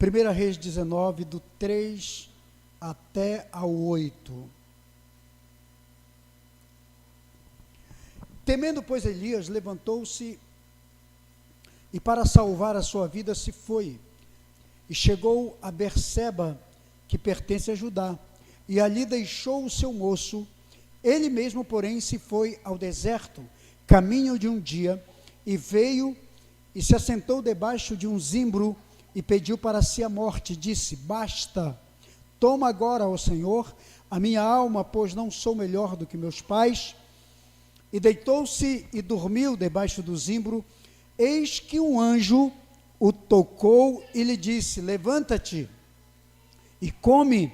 1 Reis 19, do 3 até ao 8. Temendo, pois, Elias, levantou-se e para salvar a sua vida se foi, e chegou a Berseba, que pertence a Judá, e ali deixou o seu moço. Ele mesmo, porém, se foi ao deserto, caminho de um dia, e veio e se assentou debaixo de um zimbro, e pediu para si a morte, disse: basta, toma agora, ó Senhor, a minha alma, pois não sou melhor do que meus pais. E deitou-se e dormiu debaixo do zimbro. Eis que um anjo o tocou e lhe disse: levanta-te e come.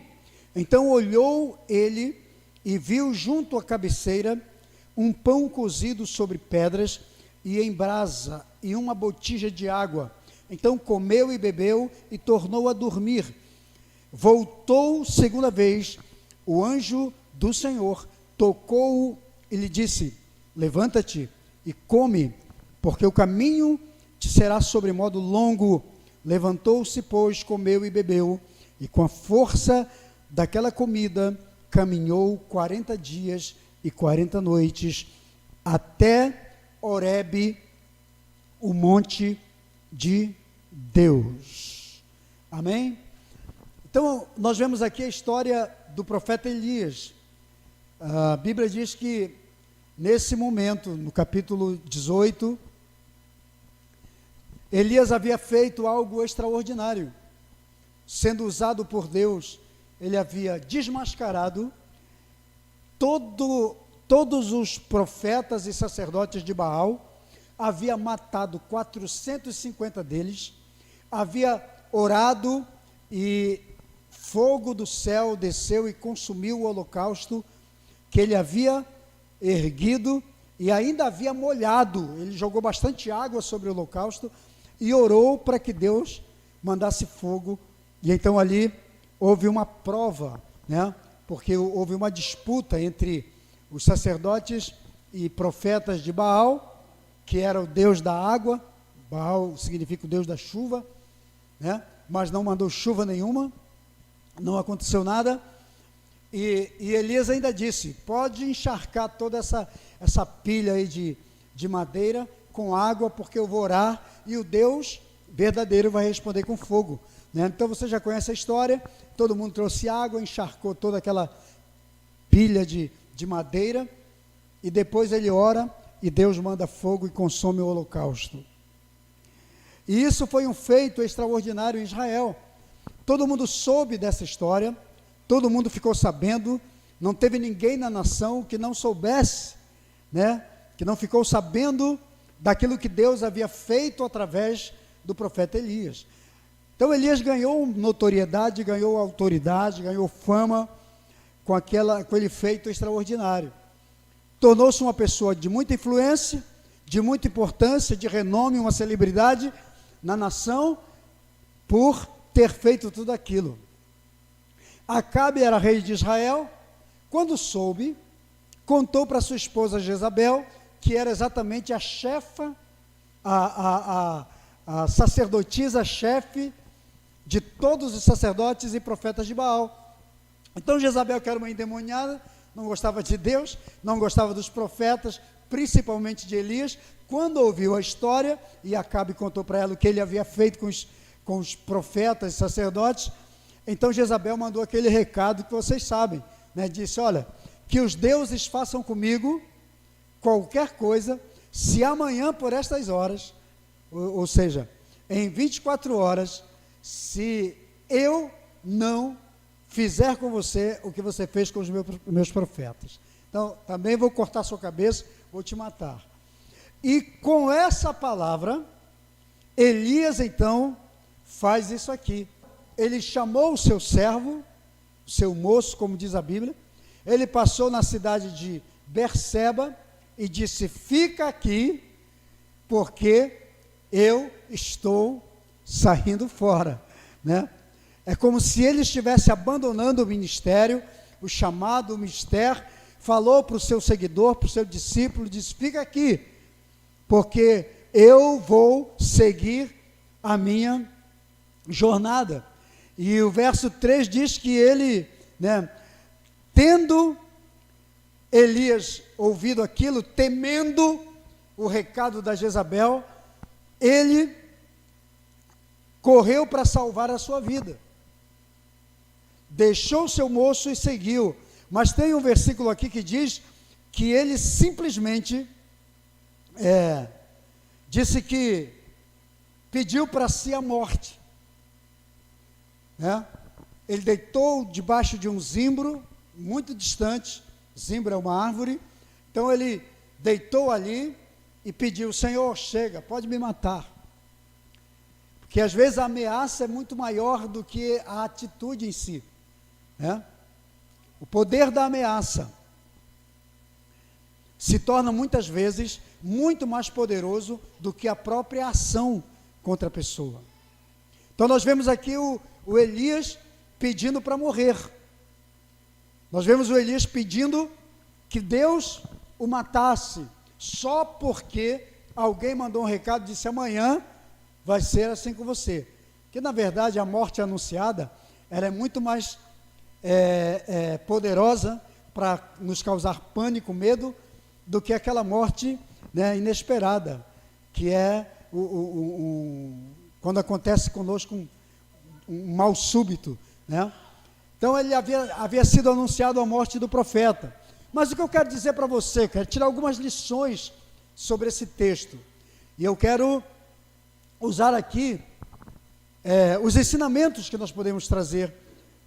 Então olhou ele e viu junto à cabeceira um pão cozido sobre pedras e em brasa, e uma botija de água. Então comeu e bebeu e tornou a dormir. Voltou segunda vez, o anjo do Senhor tocou-o e lhe disse: levanta-te e come, porque o caminho te será sobremodo longo. Levantou-se, pois, comeu e bebeu, e com a força daquela comida caminhou 40 dias e 40 noites, até Horebe, o monte de Deus. Amém? Então, nós vemos aqui a história do profeta Elias. A Bíblia diz que, nesse momento, no capítulo 18, Elias havia feito algo extraordinário. Sendo usado por Deus, ele havia desmascarado todos os profetas e sacerdotes de Baal, havia matado 450 deles, havia orado e fogo do céu desceu e consumiu o holocausto que ele havia erguido e ainda havia molhado. Ele jogou bastante água sobre o holocausto e orou para que Deus mandasse fogo. E então ali houve uma prova, né? Porque houve uma disputa entre os sacerdotes e profetas de Baal, que era o deus da água. Baal significa o deus da chuva, né? Mas não mandou chuva nenhuma, não aconteceu nada. E Elias ainda disse: pode encharcar toda essa pilha aí de madeira com água, porque eu vou orar e o Deus verdadeiro vai responder com fogo, né? Então você já conhece a história. Todo mundo trouxe água, encharcou toda aquela pilha de madeira, e depois ele ora e Deus manda fogo e consome o holocausto. E isso foi um feito extraordinário em Israel. Todo mundo soube dessa história, todo mundo ficou sabendo, não teve ninguém na nação que não soubesse, né? Que não ficou sabendo daquilo que Deus havia feito através do profeta Elias. Então Elias ganhou notoriedade, ganhou autoridade, ganhou fama com aquele feito extraordinário. Tornou-se uma pessoa de muita influência, de muita importância, de renome, uma celebridade na nação, por ter feito tudo aquilo. Acabe era rei de Israel. Quando soube, contou para sua esposa Jezabel, que era exatamente a chefa, a sacerdotisa-chefe de todos os sacerdotes e profetas de Baal. Então Jezabel, que era uma endemoniada, não gostava de Deus, não gostava dos profetas, principalmente de Elias, quando ouviu a história, e Acabe contou para ela o que ele havia feito com os profetas e sacerdotes, então Jezabel mandou aquele recado que vocês sabem, né? Disse: olha, que os deuses façam comigo qualquer coisa, se amanhã por estas horas, ou seja, em 24 horas, se eu não fizer com você o que você fez com os meus profetas. Então, também vou cortar sua cabeça, vou te matar. E com essa palavra, Elias então faz isso aqui. Ele chamou o seu servo, o seu moço, como diz a Bíblia. Ele passou na cidade de Berseba e disse: fica aqui, porque eu estou saindo fora, né? É como se ele estivesse abandonando o ministério, o chamado, o mistério. Falou para o seu seguidor, para o seu discípulo, disse: fica aqui, porque eu vou seguir a minha jornada. E o verso 3 diz que ele, tendo Elias ouvido aquilo, temendo o recado da Jezabel, ele correu para salvar a sua vida. Deixou seu moço e seguiu. Mas tem um versículo aqui que diz que ele simplesmente disse que pediu para si a morte. Ele deitou debaixo de um zimbro, muito distante. Zimbro é uma árvore. Então ele deitou ali e pediu: Senhor, chega, pode me matar. Porque às vezes a ameaça é muito maior do que a atitude em si. O poder da ameaça se torna muitas vezes muito mais poderoso do que a própria ação contra a pessoa. Então nós vemos aqui o Elias pedindo para morrer. Nós vemos o Elias pedindo que Deus o matasse, só porque alguém mandou um recado e disse: amanhã vai ser assim com você. Que na verdade a morte anunciada, ela é muito mais poderosa para nos causar pânico, medo, do que aquela morte inesperada, que é quando acontece conosco um mal súbito. Então ele havia sido anunciado a morte do profeta. Mas o que eu quero dizer para você, quero tirar algumas lições sobre esse texto, e eu quero usar aqui os ensinamentos que nós podemos trazer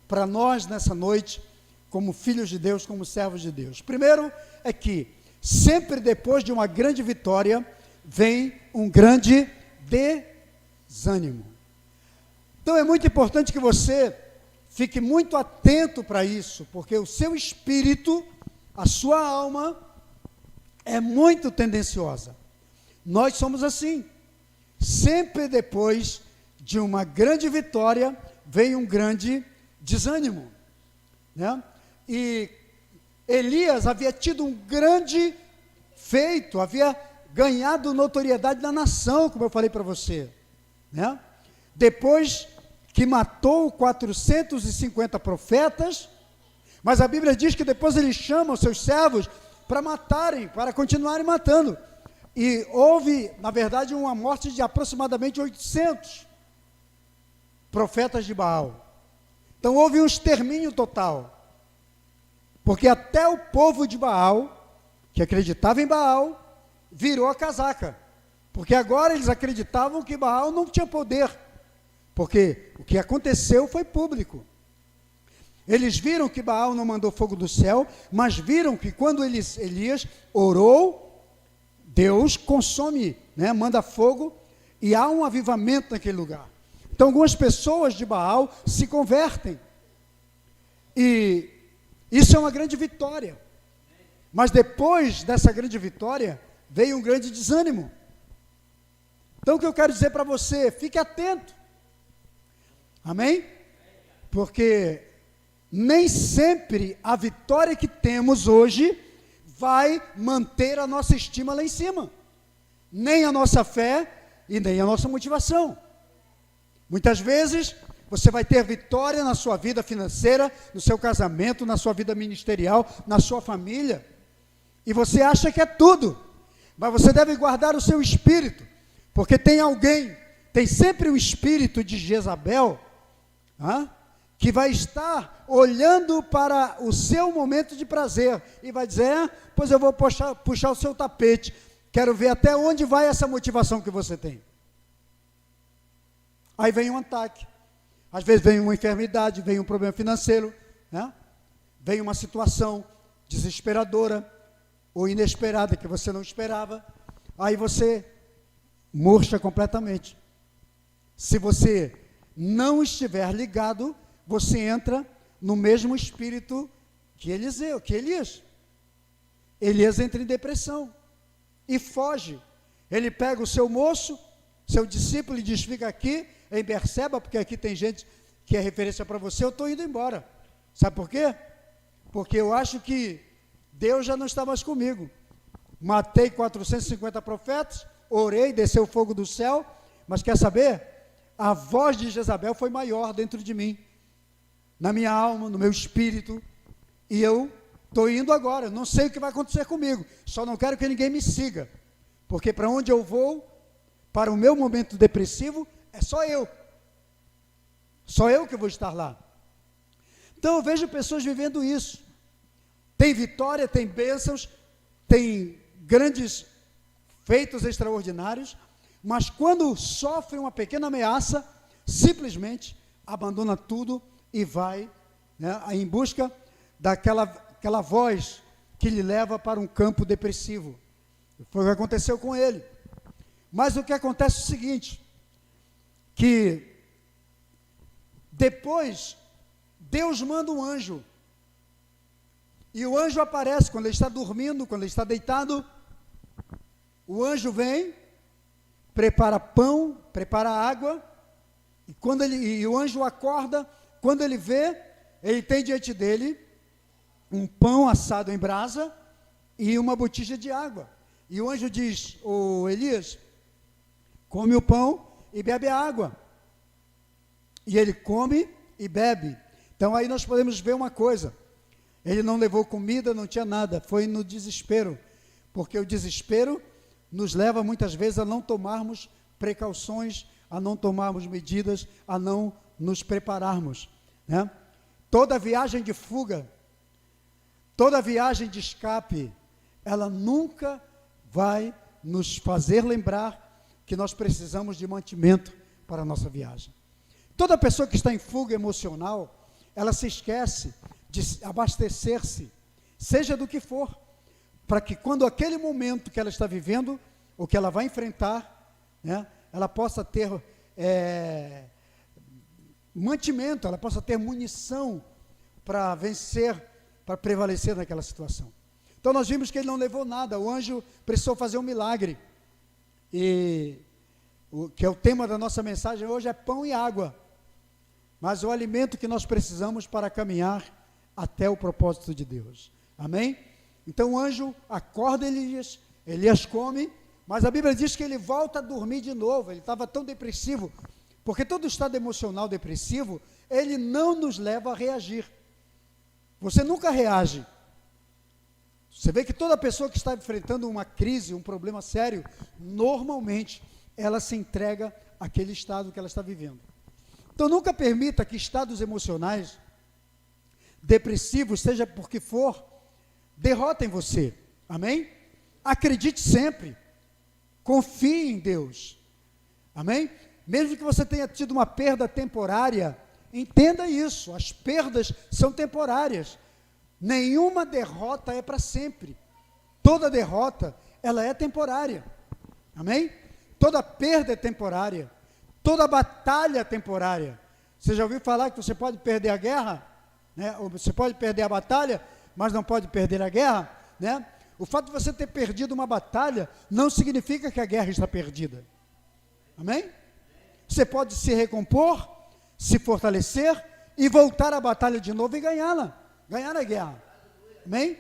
para nós nessa noite, como filhos de Deus, como servos de Deus. Primeiro é que sempre depois de uma grande vitória vem um grande desânimo. Então é muito importante que você fique muito atento para isso, porque o seu espírito, a sua alma é muito tendenciosa. Nós somos assim. Sempre depois de uma grande vitória vem um grande desânimo. E Elias havia tido um grande feito, havia ganhado notoriedade da nação, como eu falei para você. Depois que matou 450 profetas, mas a Bíblia diz que depois ele chama os seus servos para matarem, para continuarem matando. E houve, na verdade, uma morte de aproximadamente 800 profetas de Baal. Então houve um extermínio total. Porque até o povo de Baal, que acreditava em Baal, virou a casaca. Porque agora eles acreditavam que Baal não tinha poder. Porque o que aconteceu foi público. Eles viram que Baal não mandou fogo do céu, mas viram que quando Elias orou, Deus consome, manda fogo, e há um avivamento naquele lugar. Então algumas pessoas de Baal se convertem. E isso é uma grande vitória. Mas depois dessa grande vitória, veio um grande desânimo. Então o que eu quero dizer para você, fique atento. Amém? Porque nem sempre a vitória que temos hoje vai manter a nossa estima lá em cima. Nem a nossa fé e nem a nossa motivação. Muitas vezes você vai ter vitória na sua vida financeira, no seu casamento, na sua vida ministerial, na sua família, e você acha que é tudo, mas você deve guardar o seu espírito, porque tem sempre um espírito de Jezabel, que vai estar olhando para o seu momento de prazer, e vai dizer: pois eu vou puxar o seu tapete, quero ver até onde vai essa motivação que você tem. Aí vem um ataque, às vezes vem uma enfermidade, vem um problema financeiro, vem uma situação desesperadora, ou inesperada, que você não esperava, aí você murcha completamente. Se você não estiver ligado, você entra no mesmo espírito que Elias. Elias entra em depressão e foge. Ele pega o seu moço, seu discípulo, e diz: fica aqui em Berseba, porque aqui tem gente que é referência para você, eu estou indo embora. Sabe por quê? Porque eu acho que Deus já não está mais comigo. Matei 450 profetas, orei, desceu o fogo do céu, mas quer saber? a voz de Jezabel foi maior dentro de mim, na minha alma, no meu espírito, e eu estou indo agora, eu não sei o que vai acontecer comigo, só não quero que ninguém me siga, porque para onde eu vou, para o meu momento depressivo, é só eu que vou estar lá. Então eu vejo pessoas vivendo isso, tem vitória, tem bênçãos, tem grandes feitos extraordinários, mas quando sofre uma pequena ameaça, simplesmente abandona tudo e vai, né, em busca daquela voz que lhe leva para um campo depressivo. Foi o que aconteceu com ele. Mas o que acontece é o seguinte, que depois Deus manda um anjo, e o anjo aparece quando ele está dormindo, quando ele está deitado. O anjo vem, prepara pão, prepara água, e o anjo acorda. Quando ele vê, ele tem diante dele um pão assado em brasa e uma botija de água. E o anjo diz: ô Elias, come o pão e bebe a água. E ele come e bebe. Então aí nós podemos ver uma coisa, ele não levou comida, não tinha nada, foi no desespero, porque o desespero nos leva muitas vezes a não tomarmos precauções, a não tomarmos medidas, a não nos prepararmos, né? Toda viagem de fuga, toda viagem de escape, ela nunca vai nos fazer lembrar que nós precisamos de mantimento para a nossa viagem. Toda pessoa que está em fuga emocional, ela se esquece de abastecer-se, seja do que for, para que quando aquele momento que ela está vivendo, ou que ela vai enfrentar, né, ela possa ter mantimento, ela possa ter munição para vencer, para prevalecer naquela situação. Então nós vimos que ele não levou nada, o anjo precisou fazer um milagre, e que é o tema da nossa mensagem hoje, é pão e água, mas o alimento que nós precisamos para caminhar até o propósito de Deus, amém? Então o anjo acorda Elias, Elias come, mas a Bíblia diz que ele volta a dormir de novo, ele estava tão depressivo, porque todo estado emocional depressivo, ele não nos leva a reagir, você nunca reage, você vê que toda pessoa que está enfrentando uma crise, um problema sério, normalmente, ela se entrega àquele estado que ela está vivendo. Então nunca permita que estados emocionais depressivos, seja por que for, derrotem você, amém? Acredite sempre, confie em Deus, amém? Mesmo que você tenha tido uma perda temporária, entenda isso, as perdas são temporárias, nenhuma derrota é para sempre, toda derrota, ela é temporária, amém? Toda perda é temporária, toda batalha é temporária. Você já ouviu falar que você pode perder a guerra, né? Ou você pode perder a batalha, mas não pode perder a guerra, né? O fato de você ter perdido uma batalha não significa que a guerra está perdida, amém? Você pode se recompor, se fortalecer e voltar à batalha de novo e ganhá-la, ganhar a guerra, amém?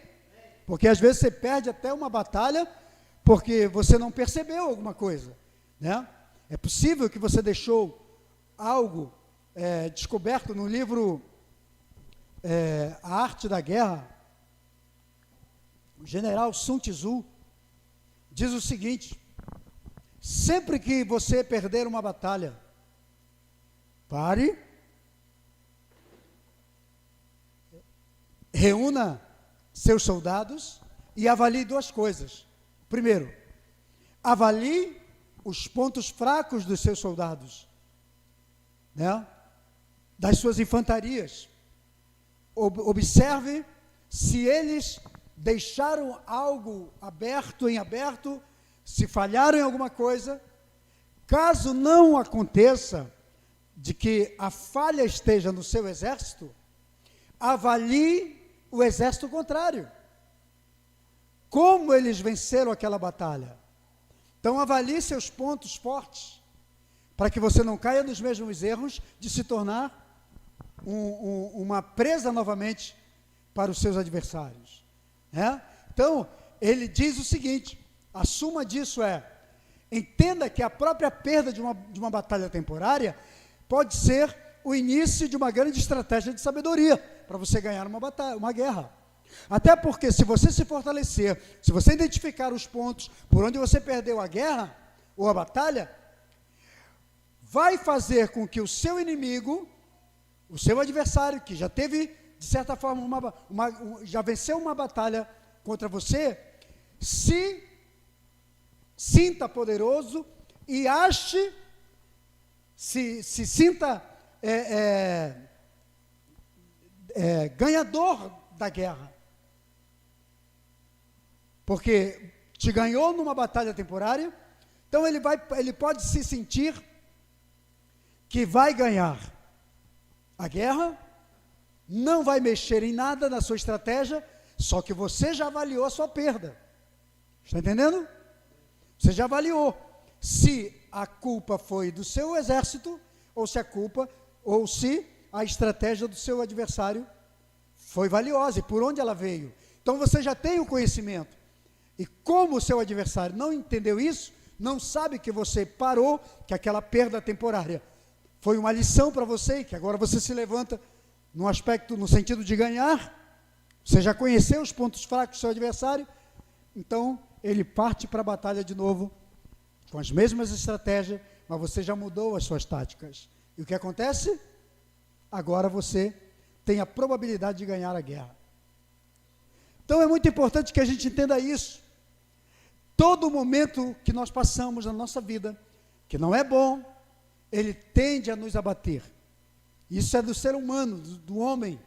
Porque às vezes você perde até uma batalha porque você não percebeu alguma coisa, né? É possível que você deixou algo descoberto no livro A Arte da Guerra. O general Sun Tzu diz o seguinte: sempre que você perder uma batalha, pare, reúna seus soldados e avalie duas coisas. Primeiro, avalie os pontos fracos dos seus soldados, né? Das suas infantarias. Observe se eles deixaram algo aberto, se falharam em alguma coisa. Caso não aconteça de que a falha esteja no seu exército, avalie o exército contrário. Como eles venceram aquela batalha? Então avalie seus pontos fortes, para que você não caia nos mesmos erros de se tornar uma presa novamente para os seus adversários, né? Então ele diz o seguinte: a suma disso é: Entenda que a própria perda de uma batalha temporária pode ser o início de uma grande estratégia de sabedoria para você ganhar uma guerra. Até porque, se você se fortalecer, se você identificar os pontos por onde você perdeu a guerra ou a batalha, vai fazer com que o seu inimigo, o seu adversário, que já teve, de certa forma, já venceu uma batalha contra você, se sinta poderoso e se sinta ganhador da guerra. Porque te ganhou numa batalha temporária, então ele pode se sentir que vai ganhar a guerra, não vai mexer em nada na sua estratégia, só que você já avaliou a sua perda. Está entendendo? Você já avaliou se a culpa foi do seu exército, ou se a estratégia do seu adversário foi valiosa, e por onde ela veio. Então você já tem o conhecimento. E como o seu adversário não entendeu isso, não sabe que você parou, que aquela perda temporária foi uma lição para você, que agora você se levanta no sentido de ganhar, você já conheceu os pontos fracos do seu adversário, então ele parte para a batalha de novo, com as mesmas estratégias, mas você já mudou as suas táticas. E o que acontece? Agora você tem a probabilidade de ganhar a guerra. Então é muito importante que a gente entenda isso. Todo momento que nós passamos na nossa vida, que não é bom, ele tende a nos abater. Isso é do ser humano, do homem.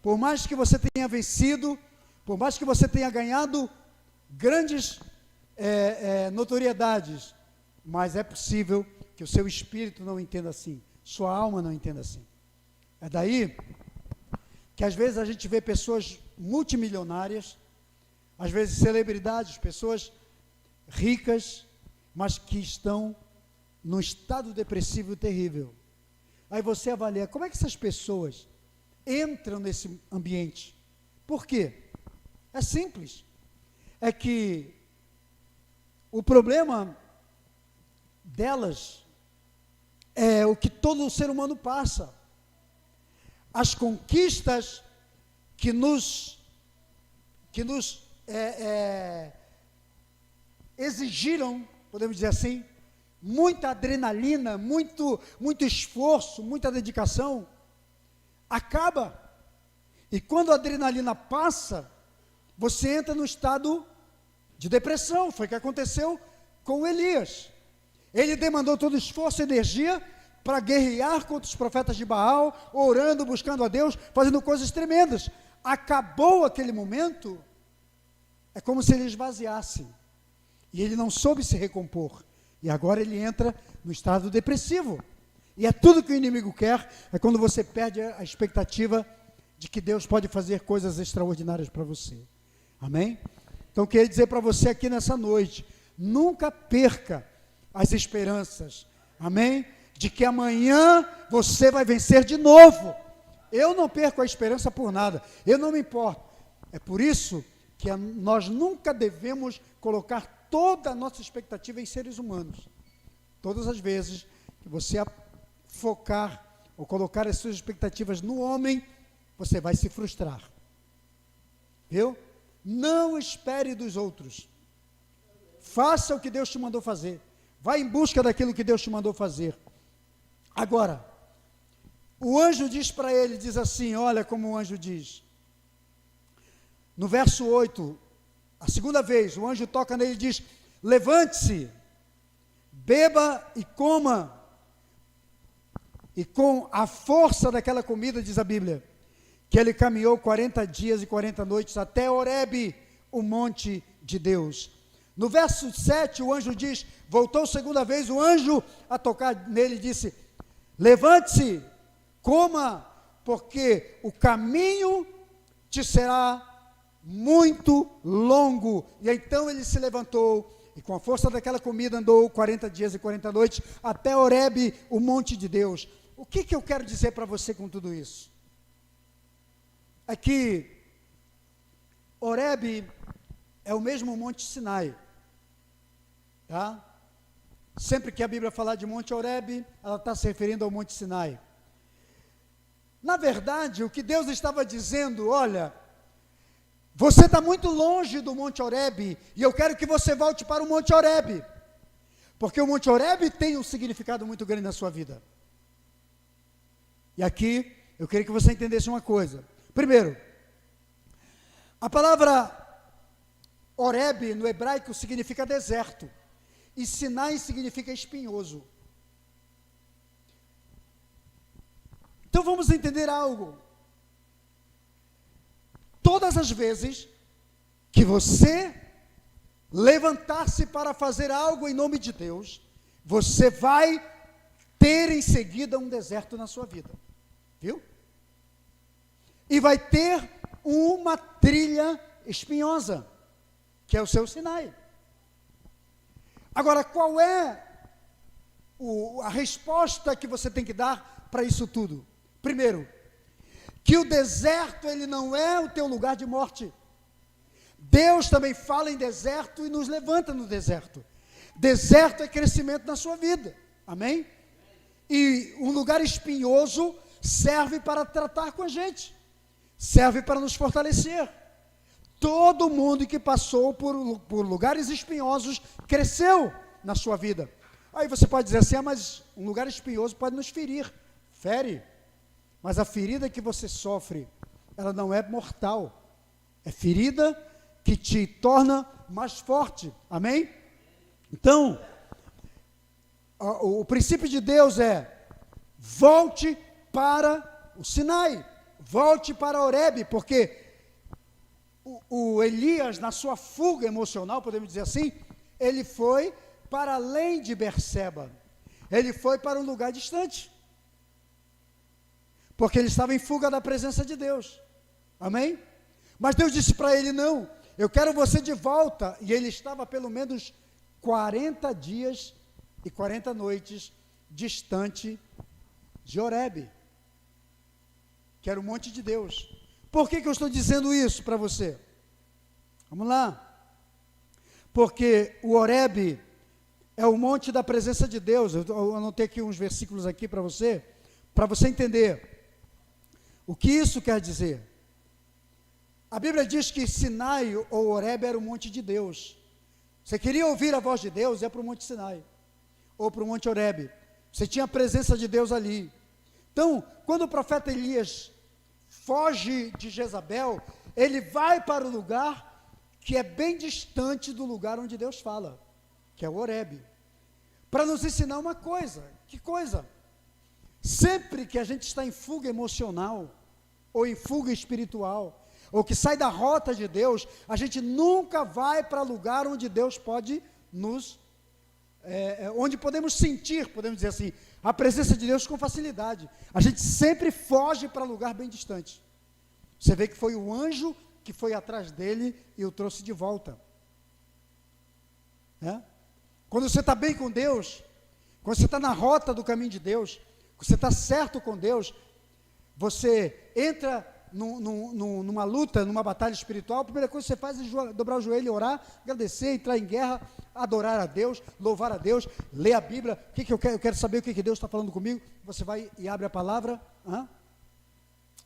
Por mais que você tenha vencido, por mais que você tenha ganhado grandes notoriedades, mas é possível que o seu espírito não entenda assim, sua alma não entenda assim. É daí que às vezes a gente vê pessoas multimilionárias, às vezes celebridades, pessoas ricas, mas que estão num estado depressivo terrível. Aí você avalia, como é que essas pessoas entram nesse ambiente? Por quê? É simples. É que o problema delas é o que todo ser humano passa. As conquistas que nos exigiram, podemos dizer assim, muita adrenalina, muito esforço, muita dedicação, acaba. E quando a adrenalina passa, você entra no estado de depressão. Foi o que aconteceu com Elias. Ele demandou todo esforço e energia para guerrear contra os profetas de Baal, orando, buscando a Deus, fazendo coisas tremendas. Acabou aquele momento, é como se ele esvaziasse. E ele não soube se recompor. E agora ele entra no estado depressivo. E é tudo que o inimigo quer, é quando você perde a expectativa de que Deus pode fazer coisas extraordinárias para você. Amém? Então, eu queria dizer para você aqui nessa noite, nunca perca as esperanças. Amém? De que amanhã você vai vencer de novo. Eu não perco a esperança por nada. Eu não me importo. É por isso que nós nunca devemos colocar toda a nossa expectativa em seres humanos. Todas as vezes que você focar ou colocar as suas expectativas no homem, você vai se frustrar. Viu? Não espere dos outros. Faça o que Deus te mandou fazer. Vá em busca daquilo que Deus te mandou fazer. Agora, o anjo diz para ele, diz assim, olha como o anjo diz. No verso 8, a segunda vez, o anjo toca nele e diz, levante-se, beba e coma. E com a força daquela comida, diz a Bíblia, que ele caminhou 40 dias e 40 noites até Horebe, o monte de Deus. No verso 7, o anjo diz, voltou segunda vez, o anjo a tocar nele disse, levante-se, coma, porque o caminho te será muito longo. E então ele se levantou, e com a força daquela comida andou 40 dias e 40 noites, até Horebe, o monte de Deus. O que eu quero dizer para você com tudo isso? É que Horebe é o mesmo monte Sinai, tá? Sempre que a Bíblia falar de Monte Horebe, ela está se referindo ao Monte Sinai. Na verdade, o que Deus estava dizendo, olha, você está muito longe do Monte Horebe, e eu quero que você volte para o Monte Horebe, porque o Monte Horebe tem um significado muito grande na sua vida. E aqui, eu queria que você entendesse uma coisa. Primeiro, a palavra Horebe no hebraico significa deserto, e Sinai significa espinhoso. Então vamos entender algo. Todas as vezes que você levantar-se para fazer algo em nome de Deus, você vai ter em seguida um deserto na sua vida, viu? E vai ter uma trilha espinhosa, que é o seu Sinai. Agora, qual é a resposta que você tem que dar para isso tudo? Primeiro, que o deserto, ele não é o teu lugar de morte. Deus também fala em deserto e nos levanta no deserto. Deserto é crescimento na sua vida, amém? E um lugar espinhoso serve para tratar com a gente, serve para nos fortalecer. Todo mundo que passou por lugares espinhosos cresceu na sua vida. Aí você pode dizer assim, mas um lugar espinhoso pode nos ferir. Fere. Mas a ferida que você sofre, ela não é mortal. É ferida que te torna mais forte. Amém? Então, o princípio de Deus é, volte para o Sinai, volte para Horebe, porque o Elias, na sua fuga emocional, podemos dizer assim, ele foi para além de Berseba, ele foi para um lugar distante, porque ele estava em fuga da presença de Deus, amém? Mas Deus disse para ele, não, eu quero você de volta, e ele estava pelo menos 40 dias e 40 noites distante de Horebe, que era o monte de Deus. Por que eu estou dizendo isso para você? Vamos lá. Porque o Horebe é o monte da presença de Deus. Eu anotei aqui uns versículos aqui para você entender o que isso quer dizer. A Bíblia diz que Sinai ou Horebe era o monte de Deus. Você queria ouvir a voz de Deus, ia para o monte Sinai, ou para o monte Horebe. Você tinha a presença de Deus ali. Então, quando o profeta Elias foge de Jezabel, ele vai para o lugar que é bem distante do lugar onde Deus fala, que é o Horebe, para nos ensinar uma coisa. Que coisa? Sempre que a gente está em fuga emocional, ou em fuga espiritual, ou que sai da rota de Deus, a gente nunca vai para lugar onde Deus pode nos, onde podemos sentir, podemos dizer assim, a presença de Deus com facilidade. A gente sempre foge para lugar bem distante. Você vê que foi o anjo que foi atrás dele e o trouxe de volta. Quando você está bem com Deus, quando você está na rota do caminho de Deus, quando você está certo com Deus, você entra numa luta, numa batalha espiritual, a primeira coisa que você faz é dobrar o joelho e orar, agradecer, entrar em guerra, adorar a Deus, louvar a Deus, ler a Bíblia. O que eu quero? Eu quero saber o que Deus está falando comigo. Você vai e abre a palavra,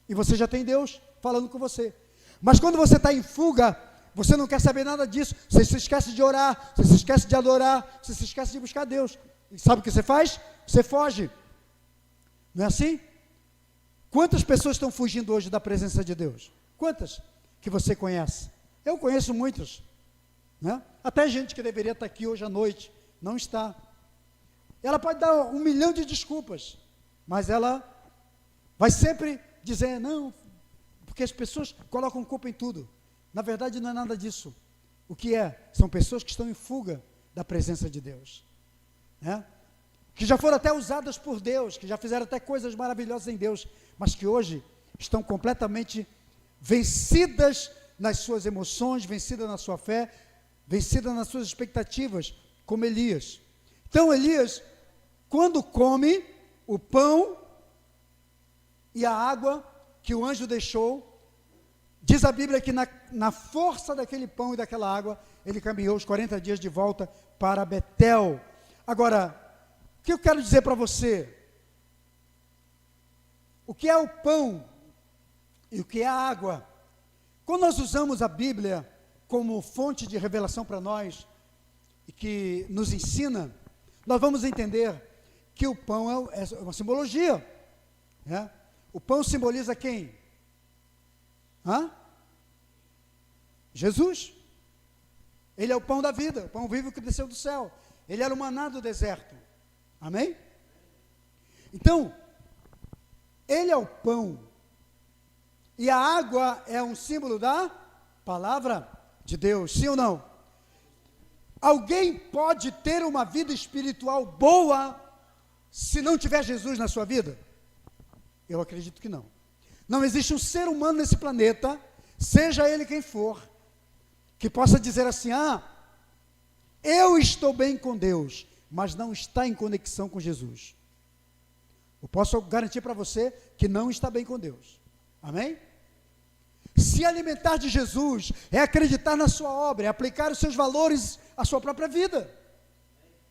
e você já tem Deus falando com você. Mas quando você está em fuga, você não quer saber nada disso, você se esquece de orar, você se esquece de adorar, você se esquece de buscar Deus. E sabe o que você faz? Você foge. Não é assim? Quantas pessoas estão fugindo hoje da presença de Deus? Quantas que você conhece? Eu conheço muitas, né? Até gente que deveria estar aqui hoje à noite, não está. Ela pode dar 1 milhão de desculpas, mas ela vai sempre dizer, não, porque as pessoas colocam culpa em tudo. Na verdade não é nada disso. O que é? São pessoas que estão em fuga da presença de Deus, né? Que já foram até usadas por Deus, que já fizeram até coisas maravilhosas em Deus, mas que hoje estão completamente vencidas nas suas emoções, vencidas na sua fé, vencidas nas suas expectativas, como Elias. Então Elias, quando come o pão e a água que o anjo deixou, diz a Bíblia que na força daquele pão e daquela água, ele caminhou os 40 dias de volta para Betel, Agora, o que eu quero dizer para você? O que é o pão e o que é a água? Quando nós usamos a Bíblia como fonte de revelação para nós, e que nos ensina, nós vamos entender que o pão é uma simbologia, né? O pão simboliza quem? Jesus. Ele é o pão da vida, o pão vivo que desceu do céu. Ele era o maná do deserto. Amém? Então, ele é o pão. E a água é um símbolo da palavra de Deus, sim ou não? Alguém pode ter uma vida espiritual boa se não tiver Jesus na sua vida? Eu acredito que não. Não existe um ser humano nesse planeta, seja ele quem for, que possa dizer assim: eu estou bem com Deus, mas não está em conexão com Jesus. Eu posso garantir para você que não está bem com Deus. Amém? Se alimentar de Jesus é acreditar na sua obra, é aplicar os seus valores à sua própria vida.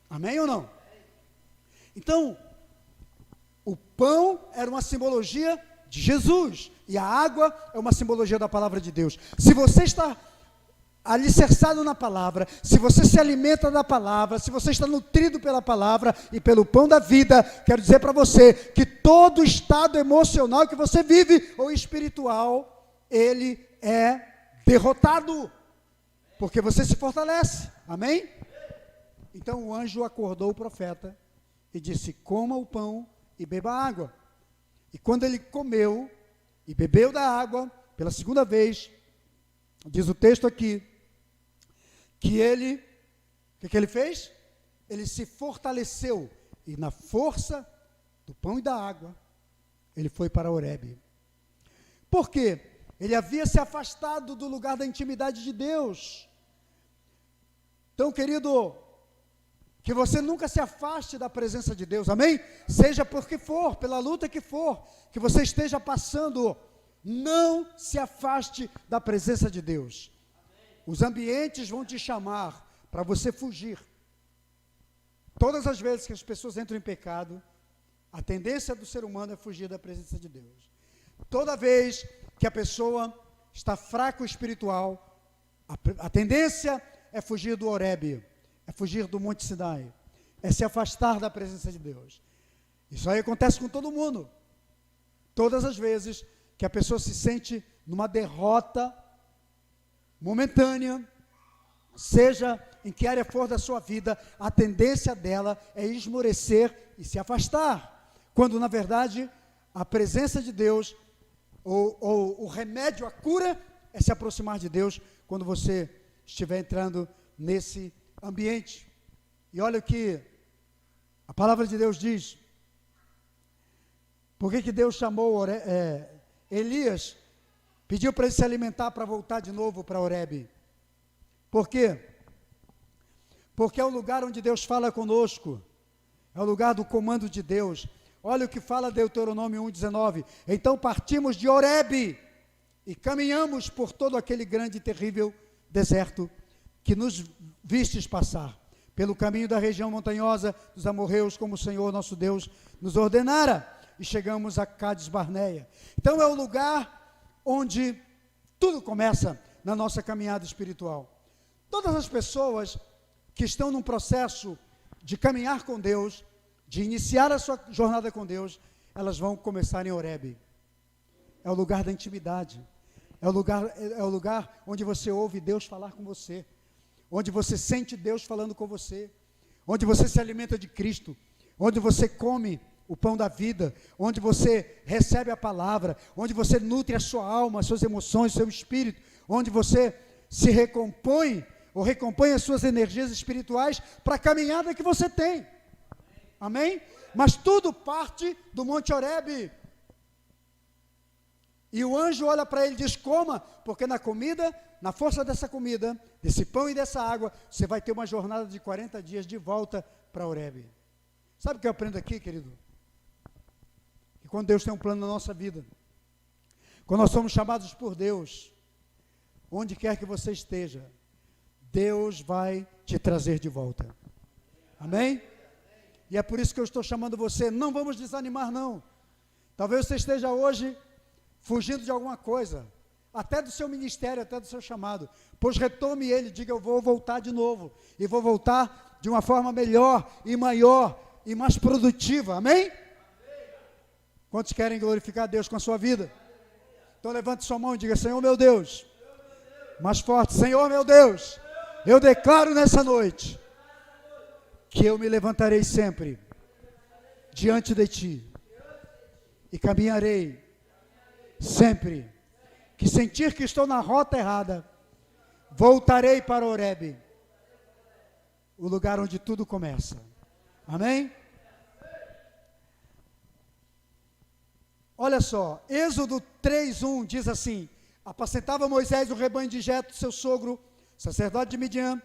Amém ou não? Então, o pão era uma simbologia de Jesus, e a água é uma simbologia da palavra de Deus. Se você está alicerçado na palavra, se você se alimenta da palavra, se você está nutrido pela palavra e pelo pão da vida, quero dizer para você que todo estado emocional que você vive, ou espiritual, ele é derrotado, porque você se fortalece. Amém? Então o anjo acordou o profeta e disse: coma o pão e beba a água. E quando ele comeu e bebeu da água pela segunda vez, diz o texto aqui, que ele, o que ele fez? Ele se fortaleceu, e na força do pão e da água, ele foi para Horebe. Por quê? Ele havia se afastado do lugar da intimidade de Deus. Então, querido, que você nunca se afaste da presença de Deus, amém? Seja por que for, pela luta que for, que você esteja passando, não se afaste da presença de Deus. Os ambientes vão te chamar para você fugir. Todas as vezes que as pessoas entram em pecado, a tendência do ser humano é fugir da presença de Deus. Toda vez que a pessoa está fraco espiritual, a tendência é fugir do Horebe, é fugir do Monte Sinai, é se afastar da presença de Deus. Isso aí acontece com todo mundo. Todas as vezes que a pessoa se sente numa derrota momentânea, seja em que área for da sua vida, a tendência dela é esmorecer e se afastar, quando na verdade a presença de Deus, ou o remédio, a cura, é se aproximar de Deus quando você estiver entrando nesse ambiente. E olha o que a palavra de Deus diz. Por que Deus chamou Elias, pediu para ele se alimentar para voltar de novo para Horebe? Por quê? Porque é o lugar onde Deus fala conosco, é o lugar do comando de Deus. Olha o que fala Deuteronômio 1,19. Então partimos de Horebe e caminhamos por todo aquele grande e terrível deserto que nos vistes passar, pelo caminho da região montanhosa dos amorreus, como o Senhor nosso Deus nos ordenara, e chegamos a Cádiz Barneia. Então é o lugar onde tudo começa na nossa caminhada espiritual. Todas as pessoas que estão num processo de caminhar com Deus, de iniciar a sua jornada com Deus, elas vão começar em Horebe. É o lugar da intimidade, é o lugar onde você ouve Deus falar com você, onde você sente Deus falando com você, onde você se alimenta de Cristo, onde você come o pão da vida, onde você recebe a palavra, onde você nutre a sua alma, as suas emoções, o seu espírito, onde você se recompõe, ou recompõe as suas energias espirituais para a caminhada que você tem. Amém? Mas tudo parte do Monte Horebe. E o anjo olha para ele e diz: coma, porque na comida, na força dessa comida, desse pão e dessa água, você vai ter uma jornada de 40 dias de volta para Horebe. Sabe o que eu aprendo aqui, querido? Que quando Deus tem um plano na nossa vida, quando nós somos chamados por Deus, onde quer que você esteja, Deus vai te trazer de volta. Amém? E é por isso que eu estou chamando você. Não vamos desanimar, não. Talvez você esteja hoje fugindo de alguma coisa, até do seu ministério, até do seu chamado. Pois retome ele, diga: eu vou voltar de novo. E vou voltar de uma forma melhor e maior e mais produtiva. Amém? Quantos querem glorificar a Deus com a sua vida? Então levante sua mão e diga: Senhor meu Deus. Mais forte: Senhor meu Deus, eu declaro nessa noite que eu me levantarei sempre diante de Ti e caminharei sempre que sentir que estou na rota errada, voltarei para Horebe, o lugar onde tudo começa. Amém? Olha só, Êxodo 3:1 diz assim: apacentava Moisés o rebanho de Jetro, seu sogro, sacerdote de Midian,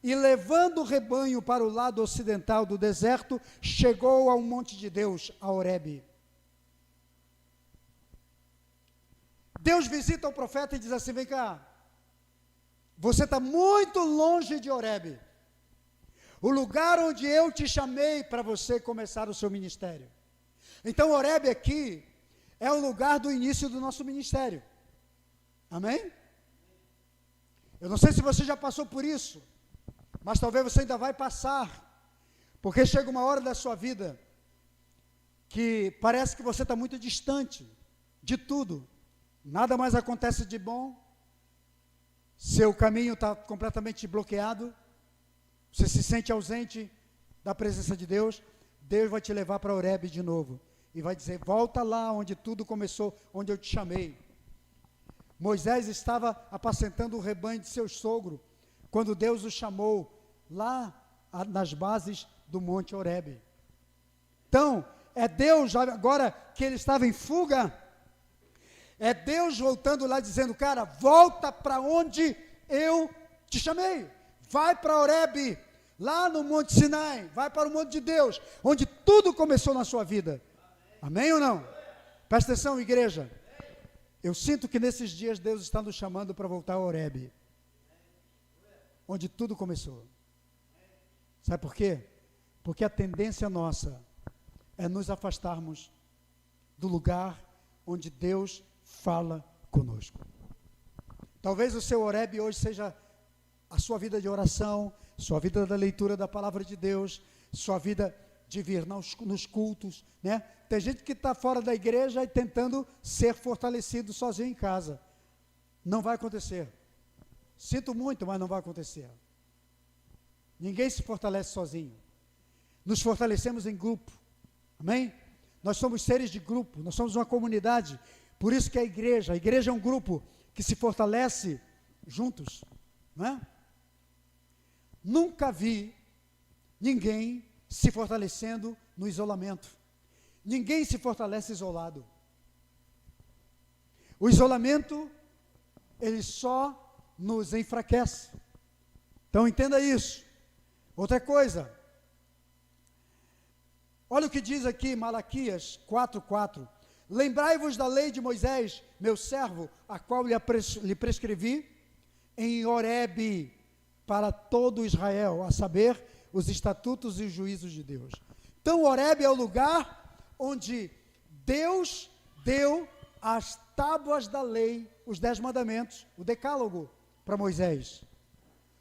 e levando o rebanho para o lado ocidental do deserto, chegou ao monte de Deus, a Horebe. Deus visita o profeta e diz assim: vem cá, você está muito longe de Horebe, o lugar onde eu te chamei para você começar o seu ministério. Então Horebe aqui é o lugar do início do nosso ministério. Amém? Eu não sei se você já passou por isso, mas talvez você ainda vai passar, porque chega uma hora da sua vida que parece que você está muito distante de tudo, nada mais acontece de bom, seu caminho está completamente bloqueado, você se sente ausente da presença de Deus. Deus vai te levar para Horebe de novo e vai dizer: volta lá onde tudo começou, onde eu te chamei. Moisés estava apacentando o rebanho de seu sogro, quando Deus o chamou lá nas bases do Monte Horebe. Então, é Deus, agora que ele estava em fuga, é Deus voltando lá dizendo: cara, volta para onde eu te chamei, vai para Horebe, lá no Monte Sinai, vai para o Monte de Deus, onde tudo começou na sua vida. Amém ou não? Presta atenção, igreja. Eu sinto que nesses dias Deus está nos chamando para voltar a Horebe, onde tudo começou. Sabe por quê? Porque a tendência nossa é nos afastarmos do lugar onde Deus fala conosco. Talvez o seu Horebe hoje seja a sua vida de oração, sua vida da leitura da palavra de Deus, sua vida de vir nos cultos, né? Tem gente que está fora da igreja e tentando ser fortalecido sozinho em casa. Não vai acontecer. Sinto muito, mas não vai acontecer. Ninguém se fortalece sozinho. Nos fortalecemos em grupo. Amém? Nós somos seres de grupo, nós somos uma comunidade. Por isso que a igreja é um grupo que se fortalece juntos, não é? Nunca vi ninguém se fortalecendo no isolamento. Ninguém se fortalece isolado. O isolamento, ele só nos enfraquece. Então entenda isso. Outra coisa, olha o que diz aqui Malaquias 4:4. Lembrai-vos da lei de Moisés, meu servo, a qual lhe prescrevi em Horebe para todo Israel, a saber, os estatutos e os juízos de Deus. Então Horebe é o lugar onde Deus deu as tábuas da lei, os 10 mandamentos, o decálogo para Moisés.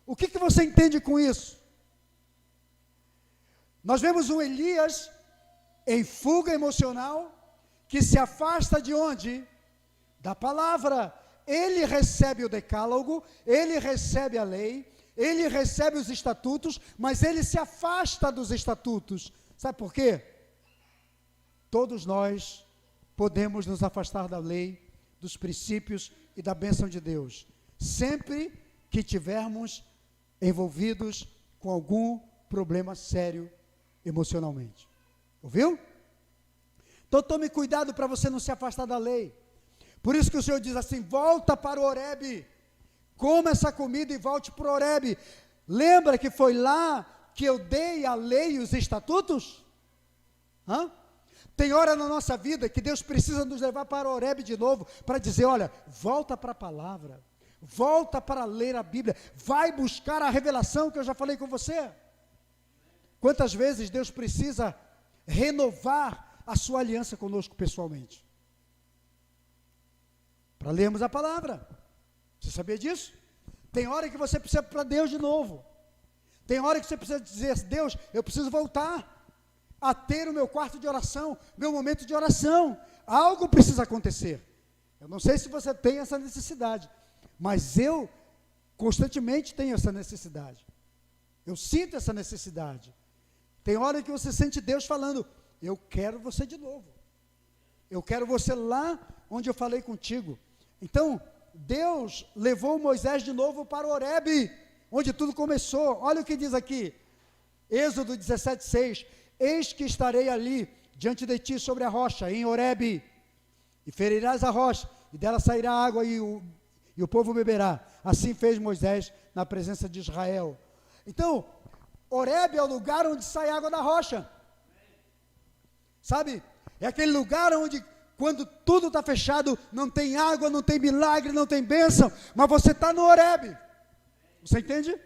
O que você entende com isso? Nós vemos um Elias em fuga emocional, que se afasta de onde? Da palavra. Ele recebe o decálogo, ele recebe a lei, ele recebe os estatutos, mas ele se afasta dos estatutos. Sabe por quê? Todos nós podemos nos afastar da lei, dos princípios e da bênção de Deus, sempre que tivermos envolvidos com algum problema sério emocionalmente. Ouviu? Então tome cuidado para você não se afastar da lei. Por isso que o Senhor diz assim: volta para o Horebe, coma essa comida e volte para o Horebe. Lembra que foi lá que eu dei a lei e os estatutos? Tem hora na nossa vida que Deus precisa nos levar para o Horebe de novo, para dizer: olha, volta para a palavra, volta para ler a Bíblia, vai buscar a revelação que eu já falei com você. quantas vezes Deus precisa renovar a sua aliança conosco pessoalmente? Para lermos a palavra. Você sabia disso? Tem hora que você precisa para Deus de novo. Tem hora que você precisa dizer: Deus, eu preciso voltar a ter o meu quarto de oração, meu momento de oração. Algo precisa acontecer. Eu não sei se você tem essa necessidade, mas eu constantemente tenho essa necessidade. Eu sinto essa necessidade. Tem hora que você sente Deus falando: eu quero você de novo. Eu quero você lá onde eu falei contigo. Então, Deus levou Moisés de novo para Horebe, onde tudo começou. Olha o que diz aqui, Êxodo 17:6. Eis que estarei ali, diante de ti, sobre a rocha, em Horebe, e ferirás a rocha, e dela sairá água, e o povo beberá. Assim fez Moisés na presença de Israel. Então, Horebe é o lugar onde sai água da rocha. Sabe? É aquele lugar onde, quando tudo está fechado, não tem água, não tem milagre, não tem bênção, mas você está no Horebe. Você entende?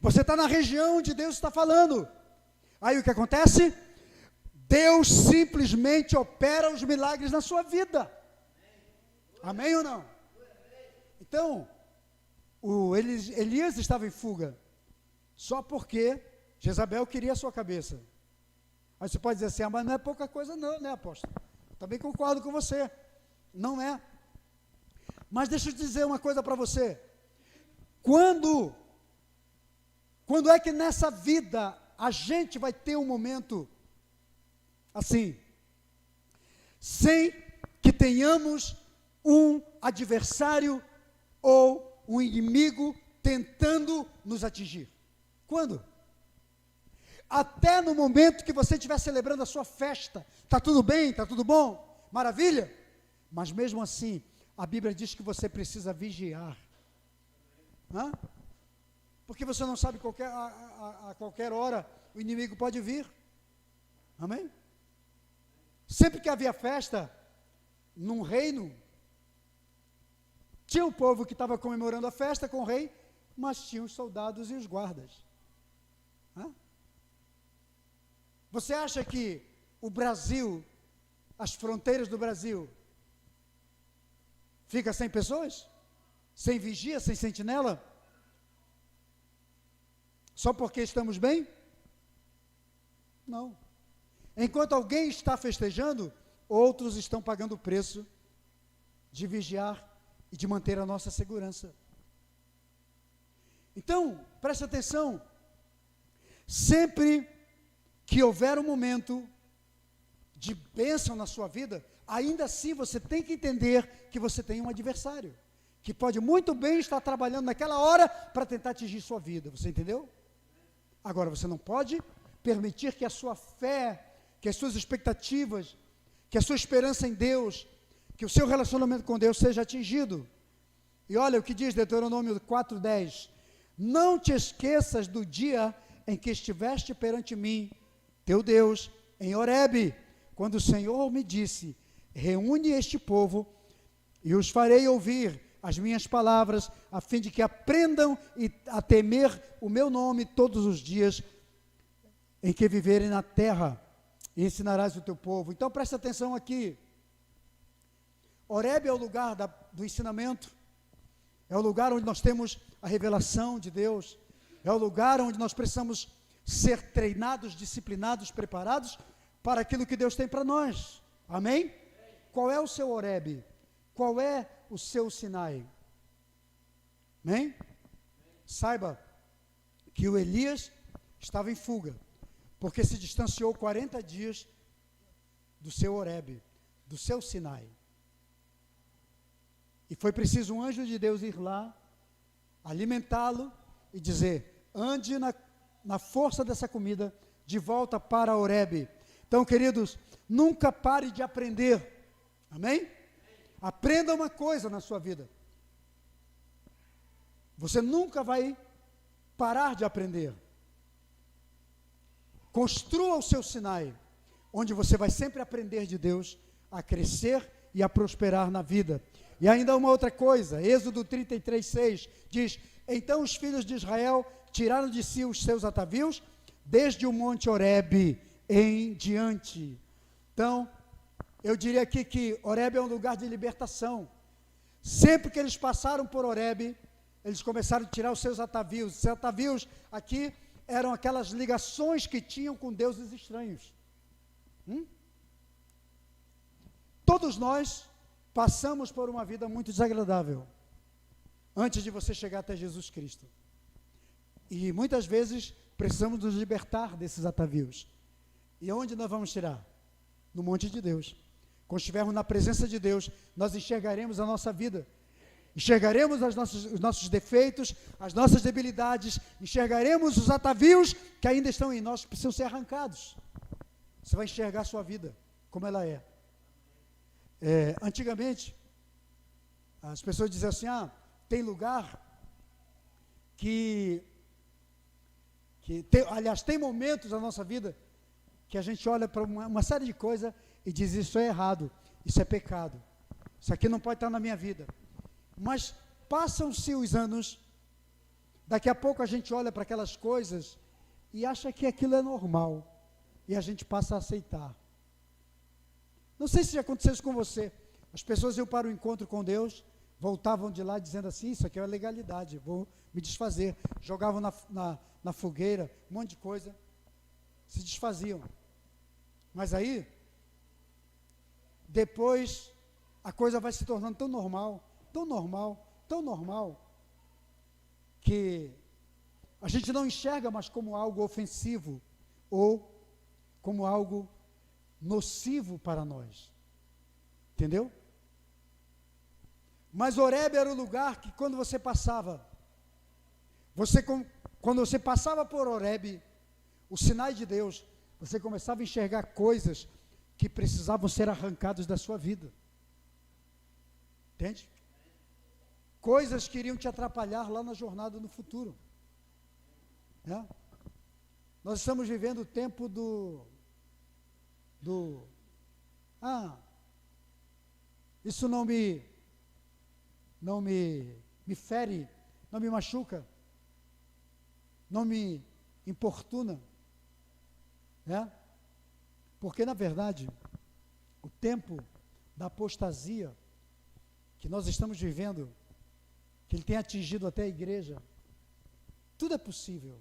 Você está na região onde Deus está falando. Aí o que acontece? Deus simplesmente opera os milagres na sua vida. Amém ou não? Então, Elias estava em fuga, só porque Jezabel queria a sua cabeça. Aí você pode dizer assim: mas não é pouca coisa não, né, apóstolo? Também concordo com você, não é. Mas deixa eu dizer uma coisa para você. Quando é que nessa vida a gente vai ter um momento assim, sem que tenhamos um adversário ou um inimigo tentando nos atingir? Quando? Até no momento que você estiver celebrando a sua festa, está tudo bem, está tudo bom, maravilha, mas mesmo assim, a Bíblia diz que você precisa vigiar. Hã? Porque você não sabe, a qualquer hora o inimigo pode vir. Amém? Sempre que havia festa num reino, tinha um povo que estava comemorando a festa com o rei, mas tinha os soldados e os guardas. Hã? Você acha que o Brasil, as fronteiras do Brasil, fica sem pessoas? Sem vigia, sem sentinela? Só porque estamos bem? Não. Enquanto alguém está festejando, outros estão pagando o preço de vigiar e de manter a nossa segurança. Então, preste atenção. Sempre que houver um momento de bênção na sua vida, ainda assim você tem que entender que você tem um adversário, que pode muito bem estar trabalhando naquela hora para tentar atingir sua vida. Você entendeu? Agora, você não pode permitir que a sua fé, que as suas expectativas, que a sua esperança em Deus, que o seu relacionamento com Deus seja atingido. E olha o que diz Deuteronômio 4:10: não te esqueças do dia em que estiveste perante mim, teu Deus, em Horebe, quando o Senhor me disse: reúne este povo e os farei ouvir as minhas palavras, a fim de que aprendam a temer o meu nome todos os dias em que viverem na terra, e ensinarás o teu povo. Então presta atenção aqui. Horebe é o lugar do ensinamento, é o lugar onde nós temos a revelação de Deus, é o lugar onde nós precisamos ser treinados, disciplinados, preparados para aquilo que Deus tem para nós. Amém? Qual é o seu Horebe? Qual é o seu Sinai? Amém? Saiba que o Elias estava em fuga, porque se distanciou 40 dias do seu Horebe, do seu Sinai. E foi preciso um anjo de Deus ir lá, alimentá-lo e dizer: ande na força dessa comida de volta para Horebe. Então, queridos, nunca pare de aprender. Amém? Aprenda uma coisa na sua vida. Você nunca vai parar de aprender. Construa o seu Sinai, onde você vai sempre aprender de Deus, a crescer e a prosperar na vida. E ainda uma outra coisa, Êxodo 33:6 diz: então os filhos de Israel tiraram de si os seus atavios, desde o Monte Horebe em diante. Então, eu diria aqui que Horebe é um lugar de libertação. Sempre que eles passaram por Horebe, eles começaram a tirar os seus atavios. Os atavios aqui eram aquelas ligações que tinham com deuses estranhos. Todos nós passamos por uma vida muito desagradável antes de você chegar até Jesus Cristo. E muitas vezes precisamos nos libertar desses atavios. E onde nós vamos tirar? No monte de Deus. Quando estivermos na presença de Deus, nós enxergaremos a nossa vida. Enxergaremos os nossos defeitos, as nossas debilidades, enxergaremos os atavios que ainda estão em nós, que precisam ser arrancados. Você vai enxergar a sua vida, como ela é. Antigamente, as pessoas diziam assim, tem lugar tem momentos na nossa vida que a gente olha para uma série de coisas e diz, isso é errado, isso é pecado, isso aqui não pode estar na minha vida. Mas passam-se os anos, daqui a pouco a gente olha para aquelas coisas e acha que aquilo é normal, e a gente passa a aceitar. Não sei se já aconteceu isso com você. As pessoas iam para o encontro com Deus, voltavam de lá dizendo assim, isso aqui é legalidade, vou me desfazer. Jogavam na fogueira, um monte de coisa, se desfaziam. Mas aí, depois, a coisa vai se tornando tão normal, que a gente não enxerga mais como algo ofensivo ou como algo nocivo para nós. Entendeu? Mas Horebe era o lugar que quando você passava, quando você passava por Horebe, os sinais de Deus, você começava a enxergar coisas que precisavam ser arrancadas da sua vida. Entende? Coisas que iriam te atrapalhar lá na jornada no futuro. Nós estamos vivendo o tempo isso não me fere, não me machuca, não me importuna, porque na verdade, o tempo da apostasia que nós estamos vivendo, que ele tem atingido até a igreja, tudo é possível,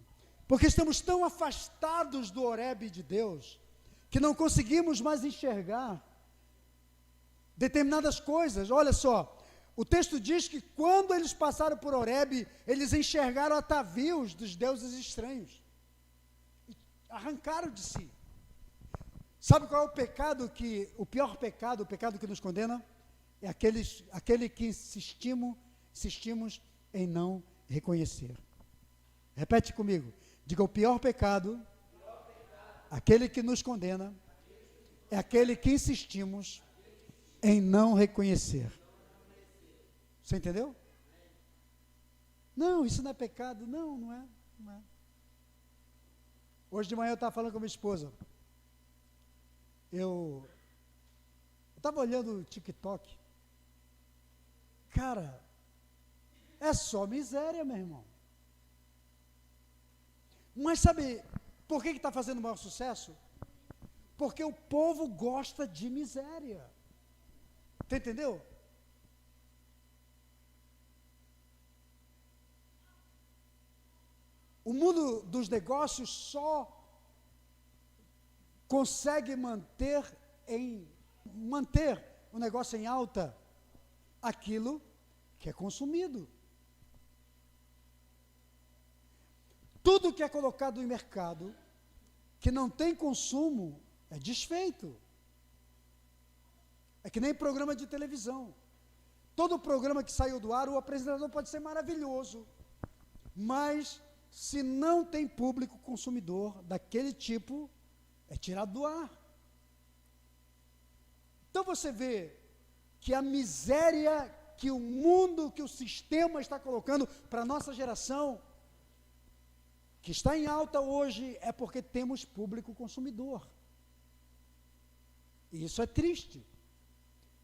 porque estamos tão afastados do Horebe de Deus, que não conseguimos mais enxergar determinadas coisas. Olha só, o texto diz que quando eles passaram por Horebe, eles enxergaram atavios dos deuses estranhos, e arrancaram de si. Sabe qual é o pior pecado, o pecado que nos condena? É aquele que insistimos em não reconhecer. Repete comigo, diga, o pior pecado, aquele que nos condena, é aquele que insistimos em não reconhecer. Você entendeu? Não, isso não é pecado. Não é. Hoje de manhã eu estava falando com a minha esposa. Eu estava olhando o TikTok. Cara, é só miséria, meu irmão. Mas sabe por que está fazendo maior sucesso? Porque o povo gosta de miséria. Você entendeu? O mundo dos negócios só consegue manter o negócio em alta aquilo que é consumido. Tudo que é colocado em mercado, que não tem consumo, é desfeito. É que nem programa de televisão. Todo programa que saiu do ar, o apresentador pode ser maravilhoso, mas se não tem público consumidor daquele tipo, é tirado do ar. Então você vê que a miséria que o mundo, que o sistema está colocando para a nossa geração, que está em alta hoje, é porque temos público consumidor. E isso é triste,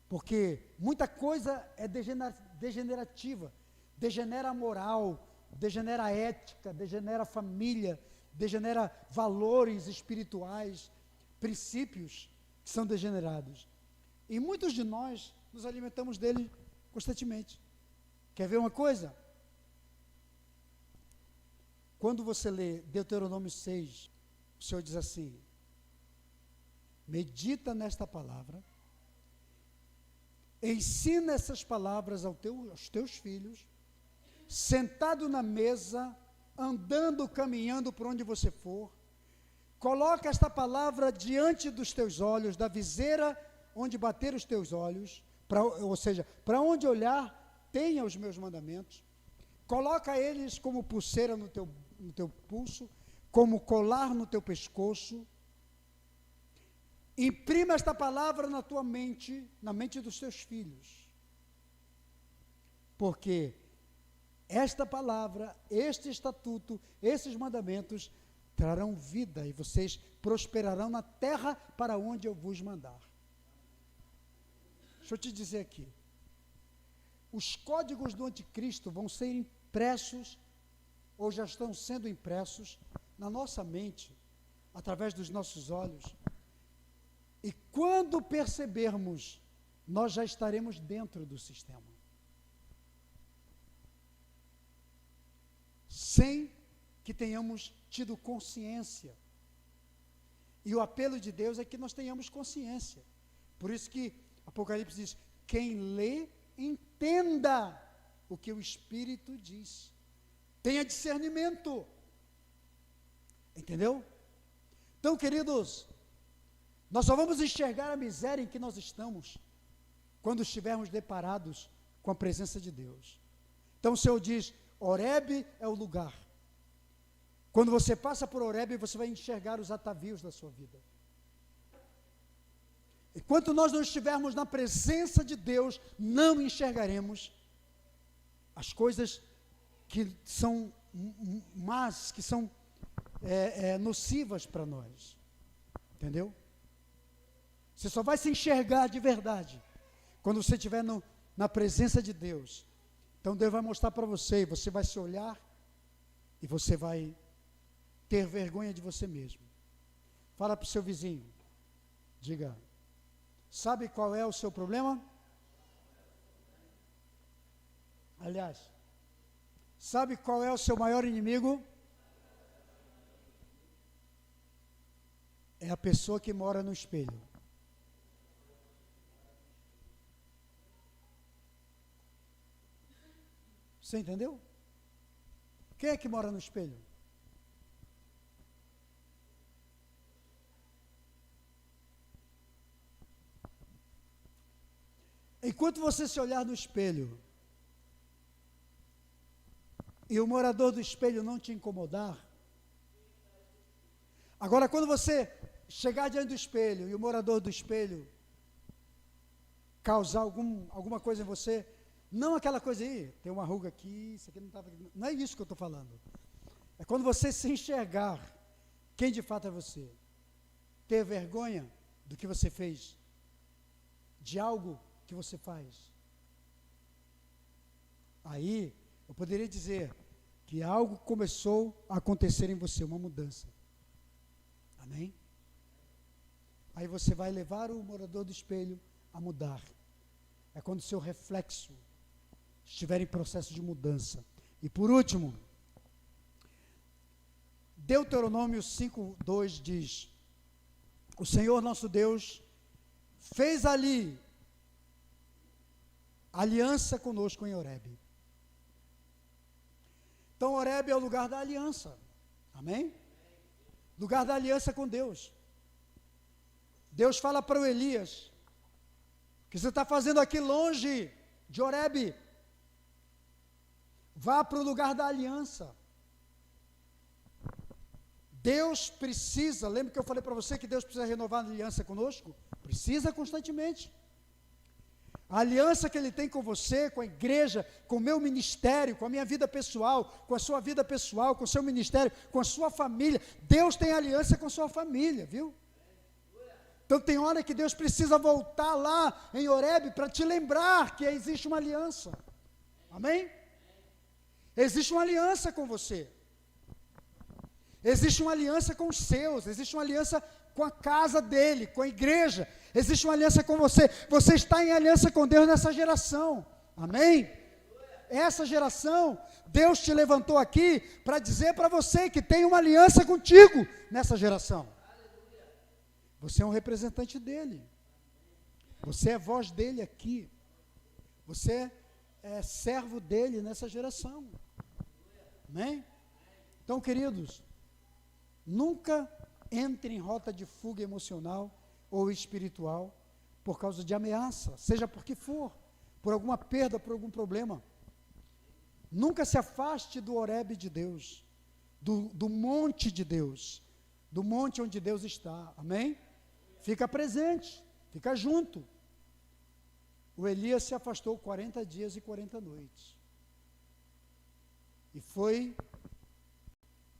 porque muita coisa é degenerativa, degenera a moral, degenera a ética, degenera a família, degenera valores espirituais, princípios que são degenerados. E muitos de nós nos alimentamos dele constantemente. Quer ver uma coisa? Quando você lê Deuteronômio 6, o Senhor diz assim: medita nesta palavra, ensina essas palavras aos teus filhos, sentado na mesa, andando, caminhando por onde você for, coloca esta palavra diante dos teus olhos, da viseira onde bater os teus olhos, ou seja, para onde olhar, tenha os meus mandamentos, coloca eles como pulseira no teu pulso, como colar no teu pescoço, imprima esta palavra na tua mente, na mente dos teus filhos, porque esta palavra, este estatuto, esses mandamentos trarão vida e vocês prosperarão na terra para onde eu vos mandar. Deixa eu te dizer aqui, os códigos do anticristo vão ser impressos, ou já estão sendo impressos, na nossa mente, através dos nossos olhos, e quando percebermos, nós já estaremos dentro do sistema, sem que tenhamos tido consciência. E o apelo de Deus é que nós tenhamos consciência. Por isso que Apocalipse diz: quem lê, entenda o que o Espírito diz. Tenha discernimento. Entendeu? Então, queridos, nós só vamos enxergar a miséria em que nós estamos quando estivermos deparados com a presença de Deus. Então o Senhor diz: Horebe é o lugar. Quando você passa por Horebe, você vai enxergar os atavios da sua vida. Enquanto nós não estivermos na presença de Deus, não enxergaremos as coisas que são más, que são nocivas para nós. Entendeu? Você só vai se enxergar de verdade quando você estiver na presença de Deus. Então Deus vai mostrar para você, e você vai se olhar, e você vai ter vergonha de você mesmo. Fala para o seu vizinho, diga: sabe qual é o seu problema? Aliás, sabe qual é o seu maior inimigo? É a pessoa que mora no espelho. Você entendeu? Quem é que mora no espelho? Enquanto você se olhar no espelho e o morador do espelho não te incomodar, agora quando você chegar diante do espelho e o morador do espelho causar alguma coisa em você, não aquela coisa aí, tem uma ruga aqui, isso aqui não estava aqui, não é isso que eu estou falando. É quando você se enxergar quem de fato é você, ter vergonha do que você fez, de algo que você faz. Aí eu poderia dizer que algo começou a acontecer em você, uma mudança. Amém? Aí você vai levar o morador do espelho a mudar. É quando o seu reflexo estiver em processo de mudança. E por último, Deuteronômio 5:2 diz: o Senhor nosso Deus fez ali aliança conosco em Horebe. Então Horebe é o lugar da aliança. Amém? Lugar da aliança com Deus. Deus fala para o Elias: o que você está fazendo aqui longe de Horebe? Vá para o lugar da aliança. Deus precisa, lembra que eu falei para você que Deus precisa renovar a aliança conosco? Precisa constantemente. A aliança que Ele tem com você, com a igreja, com o meu ministério, com a minha vida pessoal, com a sua vida pessoal, com o seu ministério, com a sua família. Deus tem aliança com a sua família, viu? Então tem hora que Deus precisa voltar lá em Horebe para te lembrar que existe uma aliança. Amém? Existe uma aliança com você. Existe uma aliança com os seus, existe uma aliança com a casa dele, com a igreja, existe uma aliança com você. Você está em aliança com Deus nessa geração, amém? Essa geração, Deus te levantou aqui para dizer para você que tem uma aliança contigo nessa geração. Você é um representante dele, você é voz dele aqui, você é servo dele nessa geração, amém? Então, queridos, nunca entre em rota de fuga emocional ou espiritual por causa de ameaça, seja por que for, por alguma perda, por algum problema. Nunca se afaste do Horebe de Deus, do monte de Deus, do monte onde Deus está, amém? Fica presente, fica junto. O Elias se afastou 40 dias e 40 noites, e foi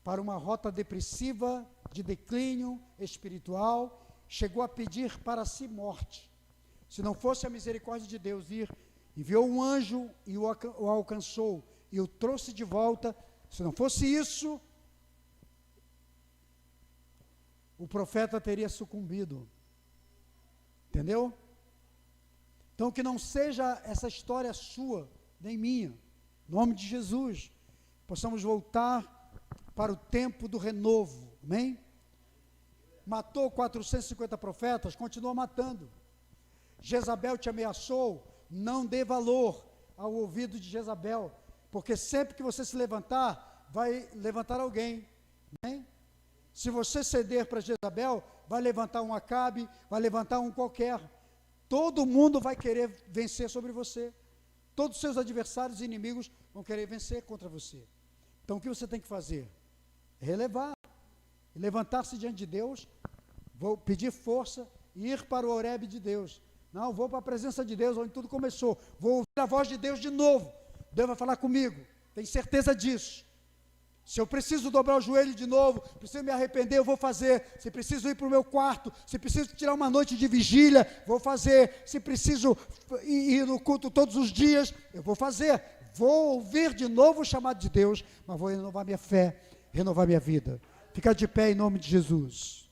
para uma rota depressiva, de declínio espiritual, chegou a pedir para si morte. Se não fosse a misericórdia de Deus enviou um anjo e o alcançou, e o trouxe de volta. Se não fosse isso, o profeta teria sucumbido, entendeu? Então, que não seja essa história sua, nem minha, em nome de Jesus, possamos voltar para o tempo do renovo, amém? Matou 450 profetas, continua matando. Jezabel te ameaçou, não dê valor ao ouvido de Jezabel, porque sempre que você se levantar, vai levantar alguém, amém? Se você ceder para Jezabel, vai levantar um Acabe, vai levantar um qualquer. Todo mundo vai querer vencer sobre você. Todos os seus adversários e inimigos vão querer vencer contra você. Então, o que você tem que fazer? Relevar, levantar-se diante de Deus, vou pedir força e ir para o Horebe de Deus. Não, vou para a presença de Deus, onde tudo começou. Vou ouvir a voz de Deus de novo. Deus vai falar comigo, tenho certeza disso. Se eu preciso dobrar o joelho de novo, preciso me arrepender, eu vou fazer. Se preciso ir para o meu quarto, se preciso tirar uma noite de vigília, vou fazer. Se preciso ir no culto todos os dias, eu vou fazer. Vou ouvir de novo o chamado de Deus, mas vou renovar minha fé, renovar minha vida. Fica de pé em nome de Jesus.